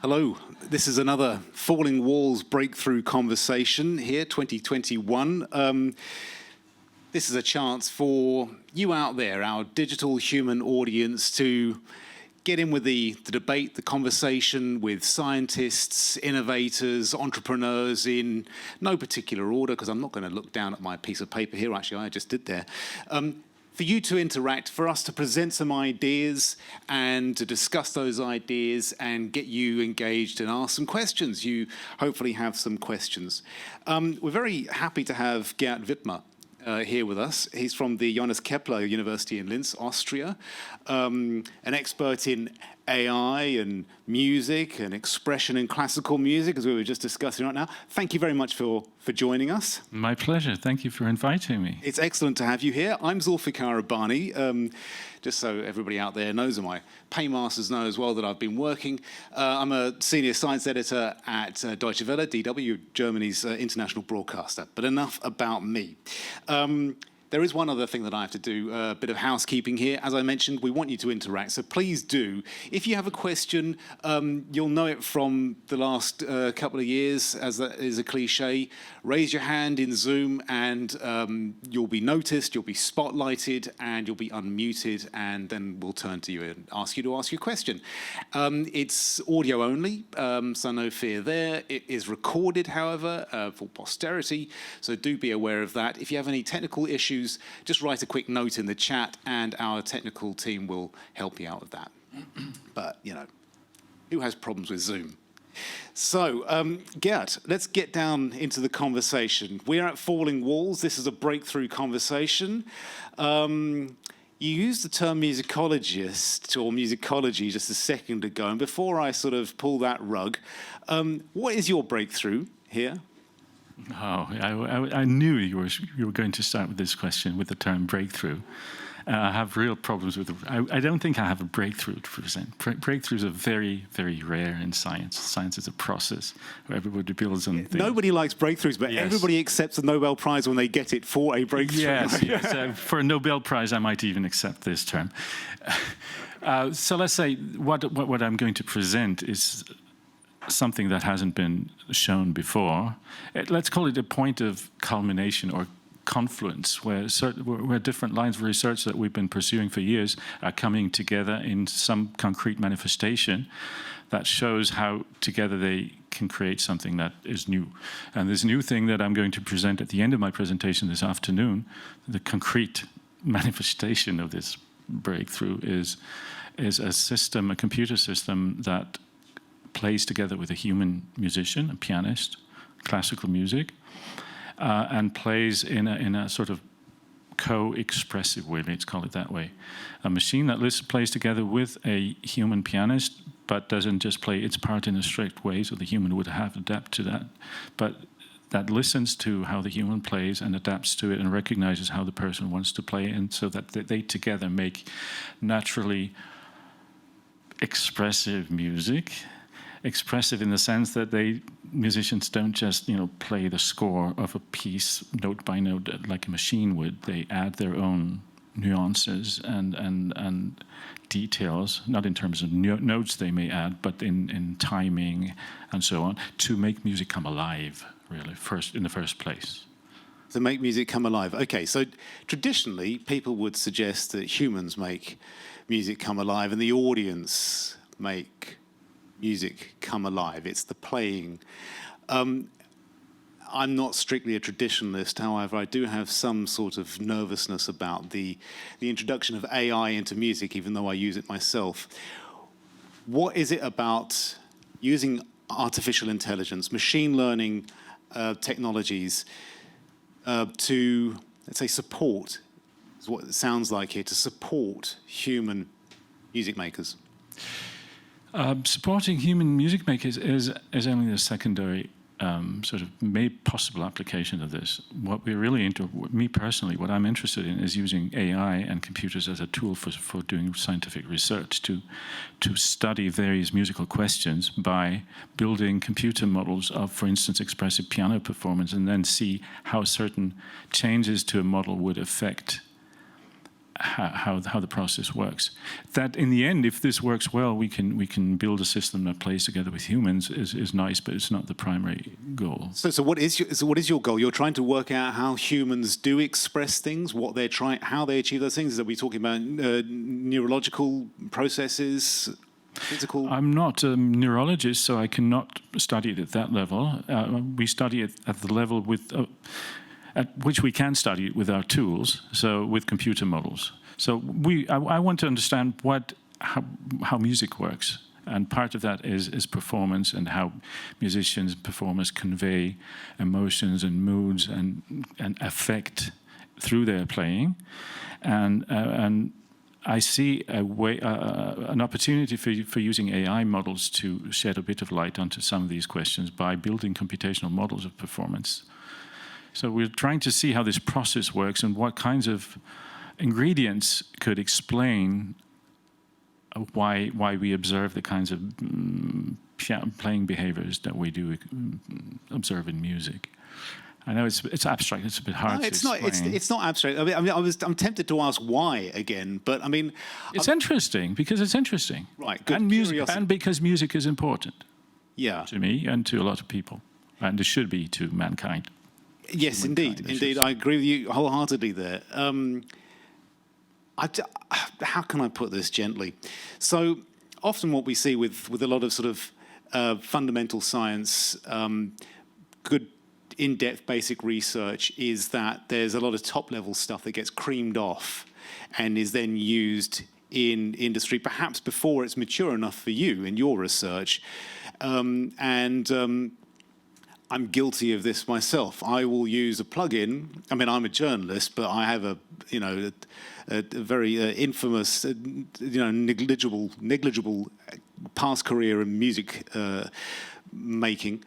Hello, this is another Falling Walls Breakthrough Conversation here, 2021. This is a chance for you out there, our digital human audience, to get in with the debate, the conversation with scientists, innovators, entrepreneurs in no particular order, because I'm not going to look down at my piece of paper here. Actually, I just did there. For you to interact, for us to present some ideas and to discuss those ideas and get you engaged and ask some questions. You hopefully have some questions. We're very happy to have Gerhard Widmer here with us. He's from the Johannes Kepler University in Linz, Austria, an expert in AI and music and expression in classical music, as we were just discussing right now. Thank you very much for joining us. My pleasure. Thank you for inviting me. It's excellent to have you here. I'm Zulfikar Rabbani. Just so everybody out there knows, and my paymasters know as well, that I've been working. I'm a senior science editor at Deutsche Welle, DW, Germany's international broadcaster. But enough about me. There is one other thing that I have to do, a bit of housekeeping here. As I mentioned, we want you to interact, so please do. If you have a question, you'll know it from the last couple of years, as that is a cliche. Raise your hand in Zoom and you'll be noticed, you'll be spotlighted, and you'll be unmuted, and then we'll turn to you and ask you to ask your question. It's audio only, so no fear there. It is recorded, however, for posterity, so do be aware of that. If you have any technical issues, just write a quick note in the chat and our technical team will help you out with that. But, you know, who has problems with Zoom? So, Gert, let's get down into the conversation. We're at Falling Walls. This is a breakthrough conversation. You used the term musicologist or musicology just a second ago. And before I sort of pull that rug, what is your breakthrough here? Oh, I knew you were going to start with this question, with the term breakthrough. I have real problems with it. I don't think I have a breakthrough to present. Breakthroughs are very, very rare in science. Science is a process where everybody builds on things. Nobody likes breakthroughs, but yes, everybody accepts the Nobel Prize when they get it for a breakthrough. Yes. For a Nobel Prize, I might even accept this term. So let's say what I'm going to present is something that hasn't been shown before. Let's call it a point of culmination or confluence, where different lines of research that we've been pursuing for years are coming together in some concrete manifestation that shows how together they can create something that is new. And this new thing that I'm going to present at the end of my presentation this afternoon, the concrete manifestation of this breakthrough is a system, a computer system that plays together with a human musician, a pianist, classical music, and plays in a sort of co-expressive way, let's call it that way. A machine that plays together with a human pianist, but doesn't just play its part in a strict way, so the human would have to adapt to that, but that listens to how the human plays and adapts to it and recognizes how the person wants to play, and so that they together make naturally expressive music. Expressive in the sense that musicians don't just play the score of a piece note by note like a machine would. They add their own nuances and details, not in terms of notes they may add, but in timing and so on, to make music come alive, really, in the first place. To make music come alive. Okay, so traditionally people would suggest that humans make music come alive and the audience make music come alive. It's the playing. I'm not strictly a traditionalist, however, I do have some sort of nervousness about the introduction of AI into music, even though I use it myself. What is it about using artificial intelligence, machine learning technologies to, let's say, support, is what it sounds like here, to support human music makers? Supporting human music makers is only the secondary sort of possible application of this. What we're really into, me personally, what I'm interested in is using AI and computers as a tool for doing scientific research, to study various musical questions by building computer models of, for instance, expressive piano performance, and then see how certain changes to a model would affect how the process works. That in the end, if this works well, we can build a system that plays together with humans is nice, but it's not the primary goal. So what is your goal? You're trying to work out how humans do express things, what they're how they achieve those things. Are we talking about neurological processes? Physical? I'm not a neurologist, so I cannot study it at that level. We study it at the level at which we can study it with our tools, so with computer models. So I want to understand how music works, and part of that is performance and how musicians, performers convey emotions and moods and affect through their playing, and I see an opportunity for using AI models to shed a bit of light onto some of these questions by building computational models of performance. So we're trying to see how this process works and what kinds of ingredients could explain why we observe the kinds of playing behaviors that we do observe in music. I know it's abstract. It's a bit hard to explain. It's not abstract. I mean, I'm tempted to ask why again, but I mean, it's interesting because it's interesting, right? Good. And because music is important, yeah, to me and to a lot of people, and it should be to mankind. Yes, indeed. I agree with you wholeheartedly there. How can I put this gently? So often, what we see with a lot of sort of fundamental science, good in-depth basic research is that there's a lot of top-level stuff that gets creamed off and is then used in industry, perhaps before it's mature enough for you in your research. I'm guilty of this myself. I will use a plugin. I mean, I'm a journalist, but I have a very infamous, negligible past career in music making.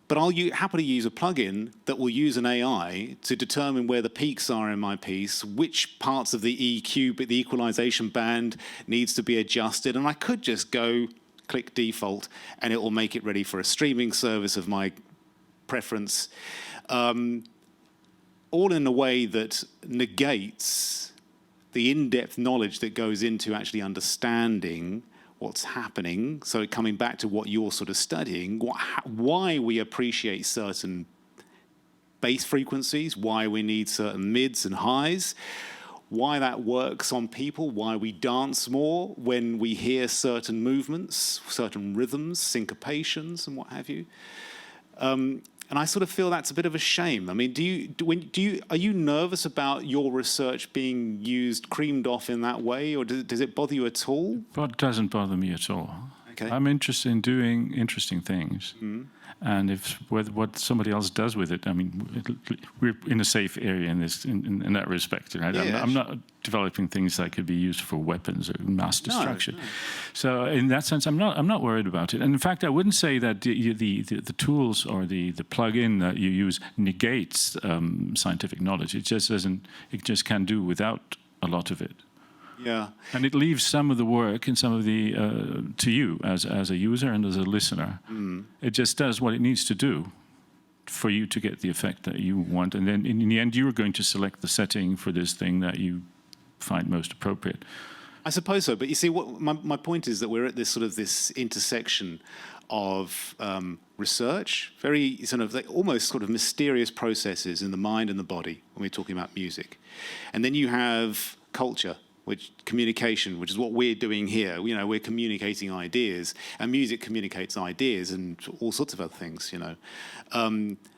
But I'll happily use a plugin that will use an AI to determine where the peaks are in my piece, which parts of the EQ, the equalization band, needs to be adjusted. And I could just go click default, and it will make it ready for a streaming service of my preference, all in a way that negates the in-depth knowledge that goes into actually understanding what's happening. So coming back to what you're sort of studying, why we appreciate certain bass frequencies, why we need certain mids and highs, why that works on people, why we dance more when we hear certain movements, certain rhythms, syncopations, and what have you. And I sort of feel that's a bit of a shame. I mean, are you nervous about your research being used, creamed off in that way, or does it bother you at all? It doesn't bother me at all. Okay. I'm interested in doing interesting things. Mm-hmm. And what somebody else does with it, I mean, we're in a safe area in that respect. Right? Yeah, I'm not developing things that could be used for weapons or mass destruction. No. So in that sense, I'm not worried about it. And in fact, I wouldn't say that the tools or the plug-in that you use negates scientific knowledge. It just doesn't. It just can do without a lot of it. Yeah, and it leaves some of the work and some of the to you as a user and as a listener. Mm. It just does what it needs to do for you to get the effect that you want, and then in the end, you're going to select the setting for this thing that you find most appropriate. I suppose so, but you see, what my point is that we're at this intersection of research, very sort of like almost sort of mysterious processes in the mind and the body when we're talking about music, and then you have culture. Communication, which is what we're doing here. You know, we're communicating ideas, and music communicates ideas and all sorts of other things. You know,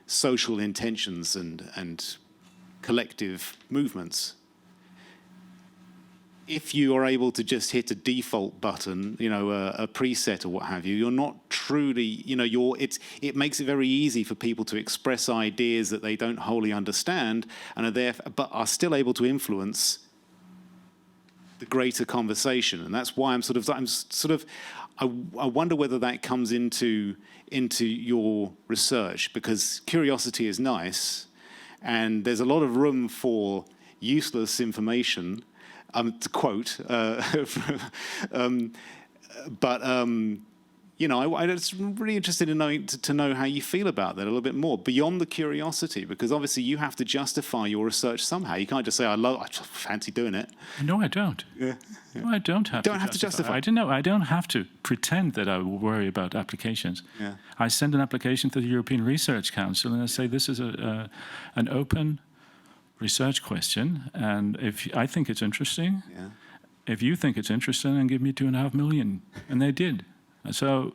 social intentions and collective movements. If you are able to just hit a default button, you know, a preset or what have you, you're not truly, you know, it makes it very easy for people to express ideas that they don't wholly understand and are there, but are still able to influence the greater conversation. And that's why I wonder whether that comes into your research, because curiosity is nice and there's a lot of room for useless information, to quote, but I'm just really interested in knowing to know how you feel about that a little bit more beyond the curiosity, because obviously you have to justify your research somehow. You can't just say, I fancy doing it. No, I don't. Yeah. No, I don't have to justify. I don't have to pretend that I worry about applications. Yeah. I send an application to the European Research Council and I say this is an open research question, and if I think it's interesting, if you think it's interesting, then give me 2.5 million. And they did. So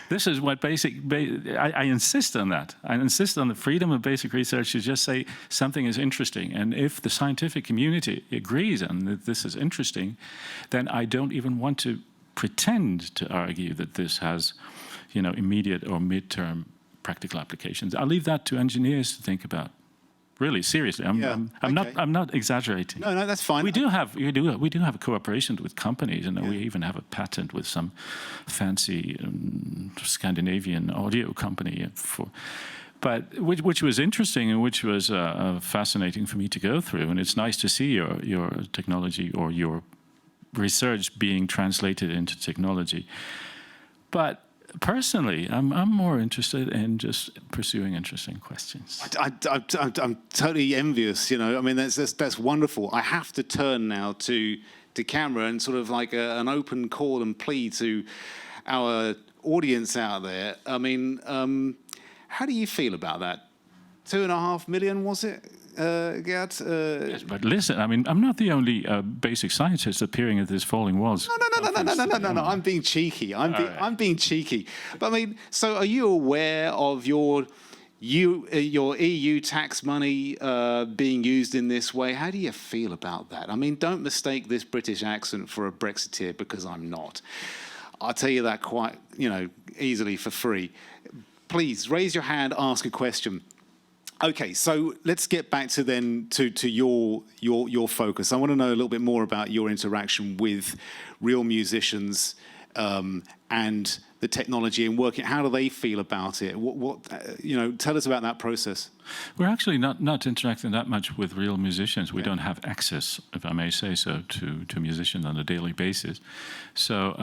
this is what I insist on that. I insist on the freedom of basic research to just say something is interesting. And if the scientific community agrees on that this is interesting, then I don't even want to pretend to argue that this has, immediate or midterm practical applications. I'll leave that to engineers to think about. Really, seriously, I'm not exaggerating. No, that's fine. We do have a cooperation with companies, and we even have a patent with some fancy Scandinavian audio company but which was interesting and which was fascinating for me to go through. And it's nice to see your technology or your research being translated into technology. But personally, I'm more interested in just pursuing interesting questions. I'm totally envious. I mean, that's wonderful. I have to turn now to camera and sort of like an open call and plea to our audience out there. I mean, how do you feel about that? 2.5 million, was it? Gerhard? Yes, but listen, I mean, I'm not the only basic scientist appearing at this Falling Walls. No. I'm being cheeky. I'm being cheeky. But I mean, so are you aware of your EU tax money being used in this way? How do you feel about that? I mean, don't mistake this British accent for a Brexiteer, because I'm not. I'll tell you that quite, easily for free. Please raise your hand, ask a question. Okay, so let's get back to your focus. I want to know a little bit more about your interaction with real musicians and the technology and working. How do they feel about it? Tell us about that process. We're actually not interacting that much with real musicians. We don't have access, if I may say so, to musicians on a daily basis. So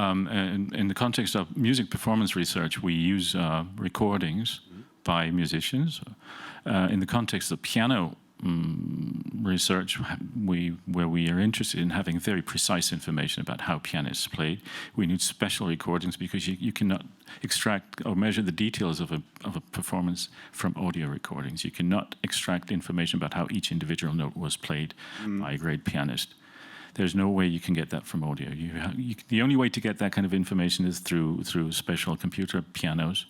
in the context of music performance research, we use recordings by musicians. In the context of piano research, where we are interested in having very precise information about how pianists played, we need special recordings, because you cannot extract or measure the details of a performance from audio recordings. You cannot extract information about how each individual note was played by a great pianist. There's no way you can get that from audio. The only way to get that kind of information is through special computer pianos.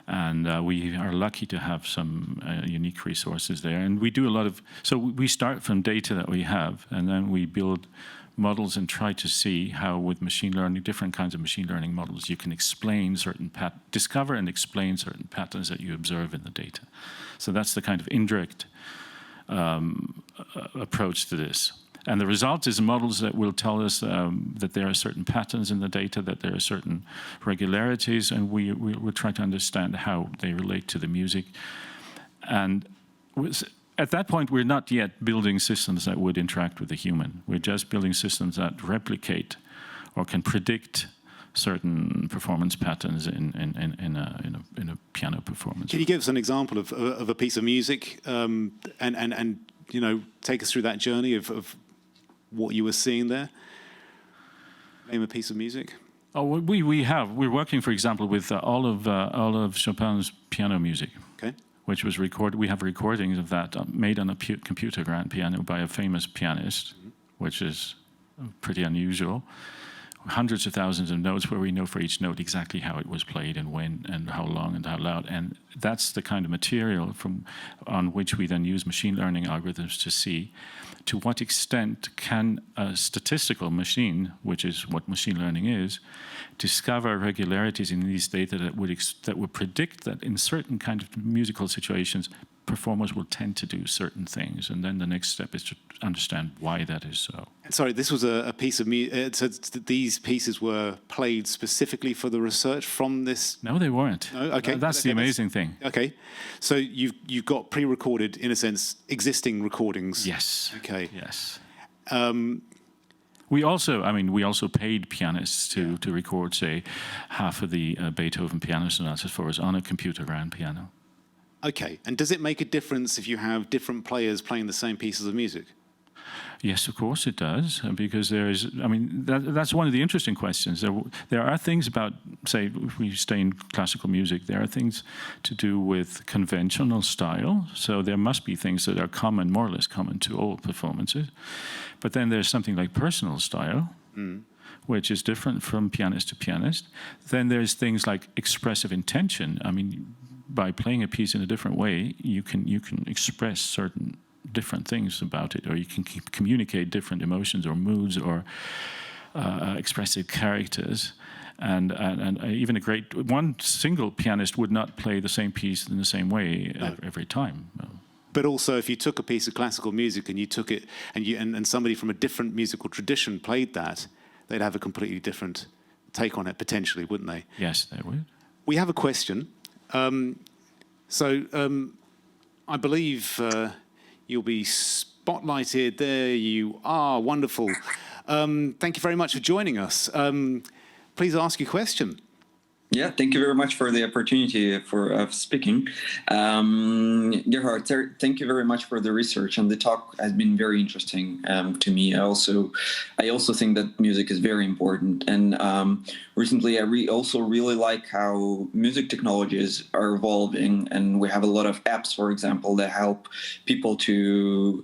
And we are lucky to have some unique resources there. And we do a lot of, so we start from data that we have, and then we build models and try to see how with machine learning, different kinds of machine learning models, you can explain discover and explain certain patterns that you observe in the data. So that's the kind of indirect approach to this. And the result is models that will tell us that there are certain patterns in the data, that there are certain regularities, and we'll try to understand how they relate to the music. And at that point, we're not yet building systems that would interact with the human. We're just building systems that replicate or can predict certain performance patterns in a piano performance. Can you give us an example of a piece of music and take us through that journey of what you were seeing there? Name a piece of music. Oh, we're working, for example, with all of Chopin's piano music. Okay. Which was recorded. We have recordings of that made on a computer grand piano by a famous pianist, which is pretty unusual. Hundreds of thousands of notes where we know for each note exactly how it was played and when and how long and how loud. And that's the kind of material on which we then use machine learning algorithms to see to what extent can a statistical machine, which is what machine learning is, discover regularities in these data that would predict that in certain kind of musical situations, performers will tend to do certain things. And then the next step is to understand why that is so. Sorry, this was a piece of music. So these pieces were played specifically for the research from this? No, they weren't. No? Okay. That's the amazing thing. Okay. So you've got pre-recorded, in a sense, existing recordings. Yes. Okay. Yes. We also paid pianists to record, say, half of the Beethoven piano sonatas for us on a computer grand piano. Okay, and does it make a difference if you have different players playing the same pieces of music? Yes, of course it does, because that's one of the interesting questions. There are things about, say, if we stay in classical music, there are things to do with conventional style. So there must be things that are common, more or less common to all performances. But then there's something like personal style, which is different from pianist to pianist. Then there's things like expressive intention. I mean, by playing a piece in a different way, you can express certain different things about it, or you can communicate different emotions or moods or expressive characters. And even one single pianist would not play the same piece in the same way every time. But also, if you took a piece of classical music and you took it, and somebody from a different musical tradition played that, they'd have a completely different take on it, potentially, wouldn't they? Yes, they would. We have a question. I believe you'll be spotlighted. There you are. Wonderful. Thank you very much for joining us. Please ask your question. Yeah, thank you very much for the opportunity for speaking. Gerhard, thank you very much for the research, and the talk has been very interesting to me. I also think that music is very important, and recently I also really like how music technologies are evolving, and we have a lot of apps, for example, that help people to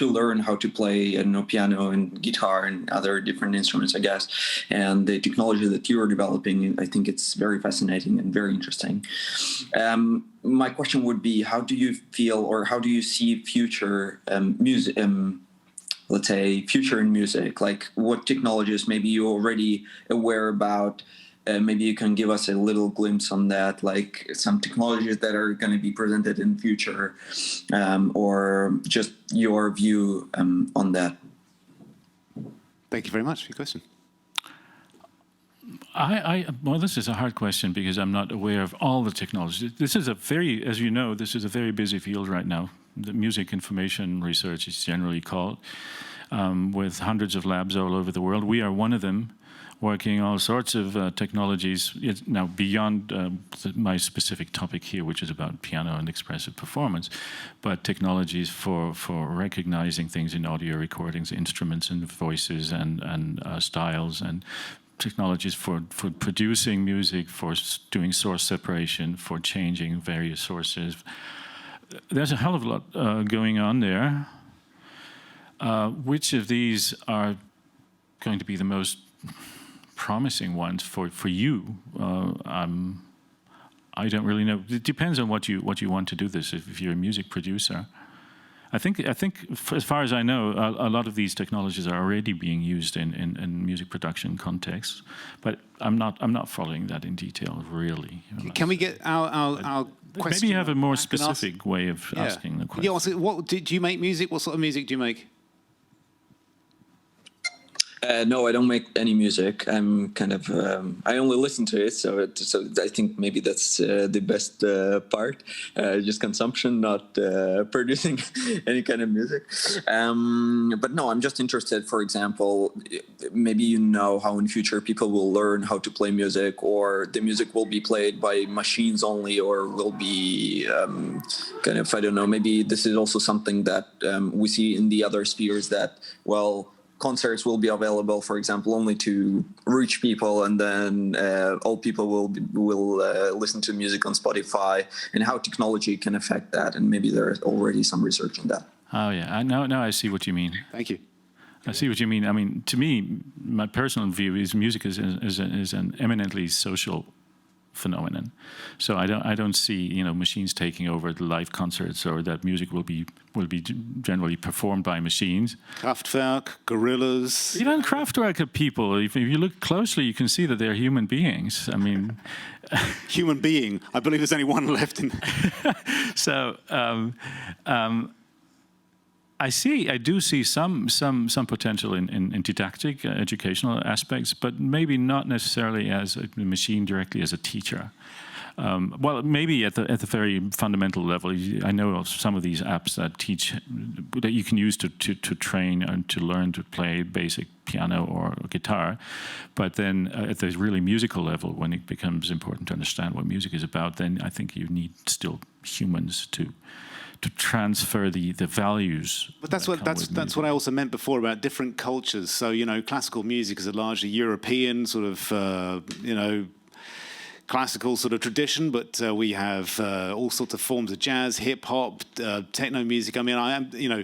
learn how to play piano and guitar and other different instruments, I guess. And the technology that you are developing, I think it's very fascinating and very interesting. My question would be, how do you feel, or how do you see future music, let's say future in music? Like, what technologies maybe you're already aware about? Maybe you can give us a little glimpse on that, like some technologies that are going to be presented in future, or just your view on that. Thank you very much for your question. Well, this is a hard question because I'm not aware of all the technologies. This is as you know, this is a very busy field right now. The music information research is generally called, with hundreds of labs all over the world. We are one of them, working all sorts of technologies, now beyond my specific topic here, which is about piano and expressive performance, but technologies for recognizing things in audio recordings, instruments and voices and styles, and technologies for producing music, for doing source separation, for changing various sources. There's a hell of a lot going on there. Which of these are going to be the most promising ones for you? I don't really know. It depends on what you want to do this. If you're a music producer, I think as far as I know, a lot of these technologies are already being used in music production contexts. But I'm not following that in detail, really. Can we get our question? Maybe you have a more specific way of asking the question. Yeah. So do you make music? What sort of music do you make? No, I don't make any music. I'm kind of I only listen to it, so I think maybe that's the best part. Just consumption, not producing any kind of music. But no, I'm just interested. For example, maybe how in future people will learn how to play music, or the music will be played by machines only, or will be kind of, I don't know. Maybe this is also something that we see in the other spheres, that concerts will be available, for example, only to rich people, and then all people will listen to music on Spotify, and how technology can affect that. And maybe there is already some research on that. Oh yeah, now I see what you mean. Thank you. I see what you mean. I mean, to me, my personal view is music is an eminently social phenomenon. So I don't see machines taking over the live concerts, or that music will be generally performed by machines. Kraftwerk, gorillas. Even Kraftwerk are people. If you look closely, you can see that they're human beings. I mean, human being. I believe there's only one left in. So. I do see some potential in didactic, educational aspects, but maybe not necessarily as a machine directly as a teacher. Well, maybe at the very fundamental level. I know of some of these apps that teach that you can use to train and to learn to play basic piano or guitar, but then at the really musical level, when it becomes important to understand what music is about, then I think you need still humans to transfer the values. But that's what I also meant before about different cultures. So classical music is a largely European sort of classical sort of tradition, but we have all sorts of forms of jazz, hip hop, techno music. I mean, I am a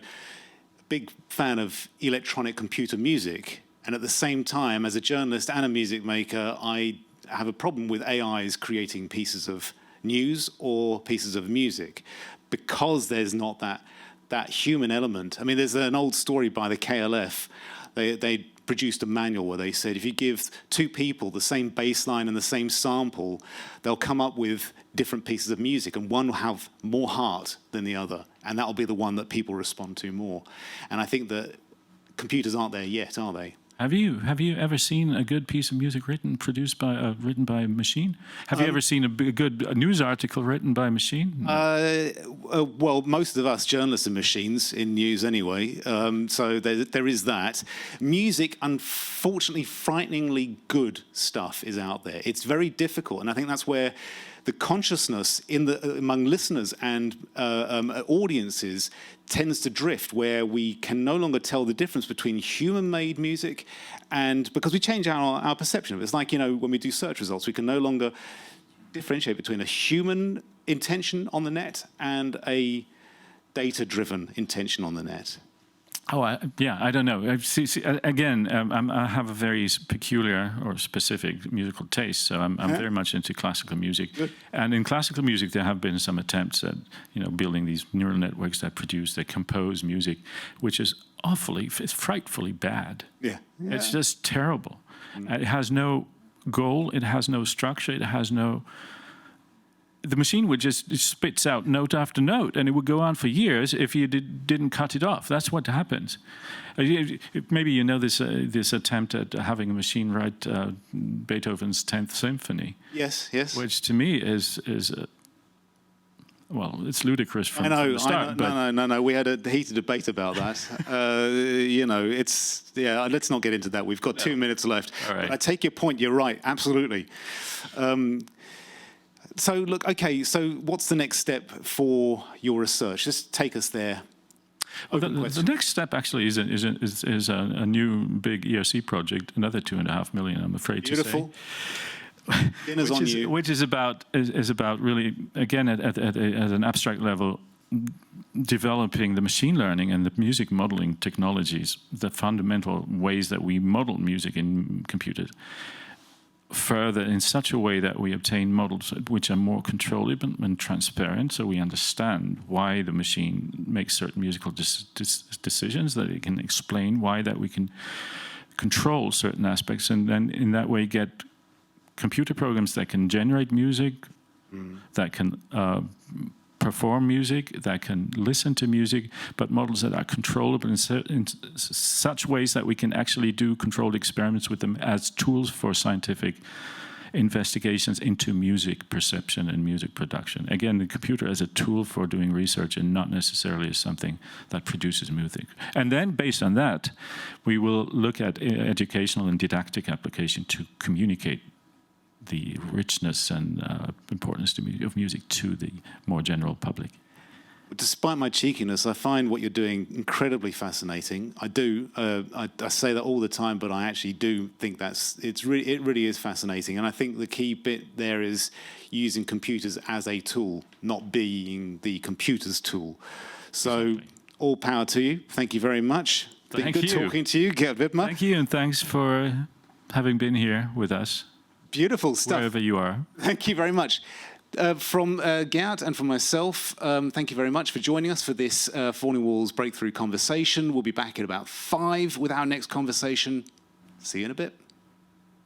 big fan of electronic computer music, and at the same time, as a journalist and a music maker, I have a problem with AIs creating pieces of news or pieces of music, because there's not that human element. I mean, there's an old story by the KLF. They produced a manual where they said if you give two people the same bass line and the same sample, they'll come up with different pieces of music, and one will have more heart than the other, and that'll be the one that people respond to more. And I think that computers aren't there yet, are they? Have you ever seen a good piece of music written by a machine? Have you ever seen a good news article written by a machine? Well, most of us journalists are machines in news anyway, so there is that. Music, unfortunately, frighteningly good stuff is out there. It's very difficult, and I think that's where the consciousness among listeners and audiences tends to drift, where we can no longer tell the difference between human-made music and, because we change our perception of it. It's like, when we do search results, we can no longer differentiate between a human intention on the net and a data-driven intention on the net. Oh, I don't know. Again, I have a very peculiar or specific musical taste, so I'm very much into classical music. Good. And in classical music, there have been some attempts at building these neural networks that compose music, which is it's frightfully bad. Yeah. It's just terrible. It has no goal. It has no structure. It has no. The machine would it spits out note after note, and it would go on for years if you didn't cut it off. That's what happens. Maybe this attempt at having a machine write Beethoven's 10th Symphony. Yes. Which to me is it's ludicrous from the start. No. We had a heated debate about that. Let's not get into that. We've got 2 minutes left. All right. But I take your point. You're right. Absolutely. So look, okay, so what's the next step for your research? Just take us there. Well, the next step actually is a new big ERC project, another 2.5 million, I'm afraid to say. Beautiful. Dinner's on you. Which is about really, again, at an abstract level, developing the machine learning and the music modeling technologies, the fundamental ways that we model music in computers, further in such a way that we obtain models which are more controllable and transparent, so we understand why the machine makes certain musical decisions, that it can explain why that we can control certain aspects, and then in that way get computer programs that can generate music, that can perform music, that can listen to music, but models that are controllable in such ways that we can actually do controlled experiments with them as tools for scientific investigations into music perception and music production. Again, the computer as a tool for doing research and not necessarily as something that produces music. And then, based on that, we will look at educational and didactic application to communicate the richness and importance of music to the more general public. Despite my cheekiness, I find what you're doing incredibly fascinating. I do. I say that all the time, but I actually do think it really is fascinating. And I think the key bit there is using computers as a tool, not being the computer's tool. So, exactly. All power to you. Thank you very much. Thank you. Good talking to you, Gerhard Widmer. Thank you, and thanks for having been here with us. Beautiful stuff. Wherever you are. Thank you very much. From Gerhard and from myself, thank you very much for joining us for this Falling Walls Breakthrough conversation. We'll be back at about 5 with our next conversation. See you in a bit.